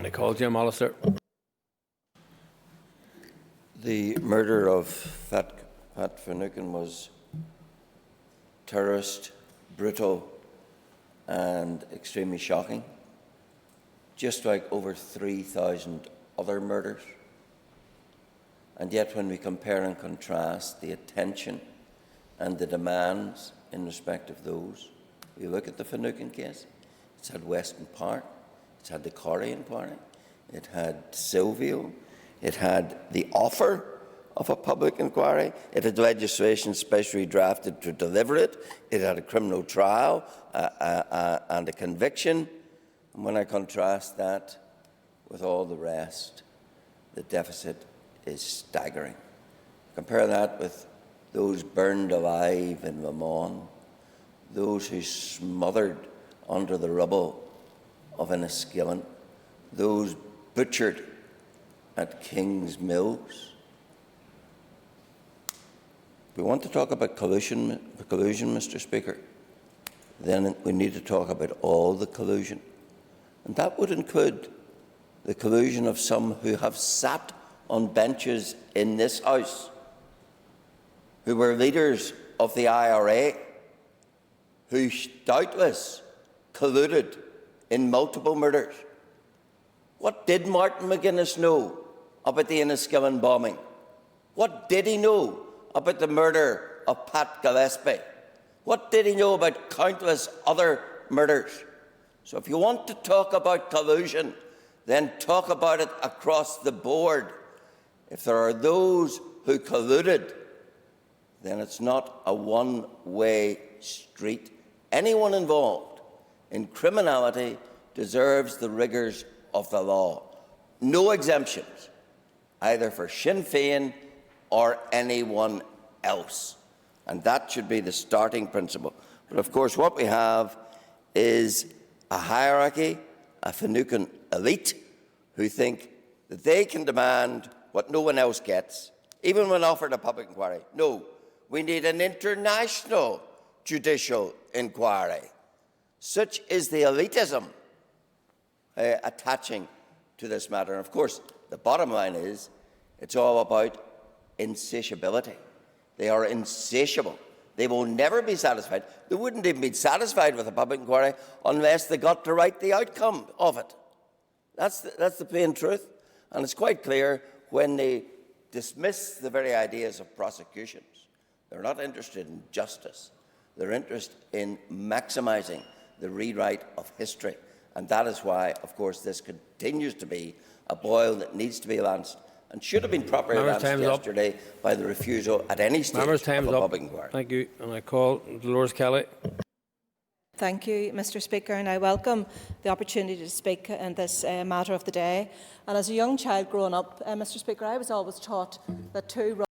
I call Jim Allister. The murder of Pat Finucane was terrorist, brutal and extremely shocking, just like over 3,000 other murders. And yet when we compare and contrast the attention and the demands in respect of those, we look at the Finucane case. It's had Weston Park, it's had the Corrie inquiry, it had Silvio, it had the offer of a public inquiry, it had legislation specially drafted to deliver it, it had a criminal trial and a conviction. And when I contrast that with all the rest, the deficit is staggering. Compare that with those burned alive in Le Mans, those who smothered under the rubble of Enniskillen, those butchered at King's Mills. If we want to talk about collusion, Mr. Speaker, then we need to talk about all the collusion. And that would include the collusion of some who have sat on benches in this House, who were leaders of the IRA, who doubtless colluded in multiple murders. What did Martin McGuinness know about the Enniskillen bombing? What did he know about the murder of Pat Gillespie? What did he know about countless other murders? So if you want to talk about collusion, then talk about it across the board. If there are those who colluded, then it's not a one-way street. Anyone involved in criminality deserves the rigours of the law. No exemptions, either for Sinn Féin or anyone else. And that should be the starting principle. But of course, what we have is a hierarchy, a Finucane elite, who think that they can demand what no one else gets, even when offered a public inquiry. No, we need an international judicial inquiry. Such is the elitism attaching to this matter. And of course, the bottom line is it's all about insatiability. They are insatiable. They will never be satisfied. They wouldn't even be satisfied with a public inquiry unless they got to write the outcome of it. That's the plain truth. And it's quite clear when they dismiss the very ideas of prosecutions. They're not interested in justice. They're interested in maximising the rewrite of history. And that is why, of course, this continues to be a boil that needs to be lanced and should have been properly lanced yesterday by the refusal at any stage of a public inquiry. Thank you. And I call Dolores Kelly. Thank you, Mr. Speaker, and I welcome the opportunity to speak in this matter of the day. And as a young child growing up, Mr. Speaker, I was always taught that two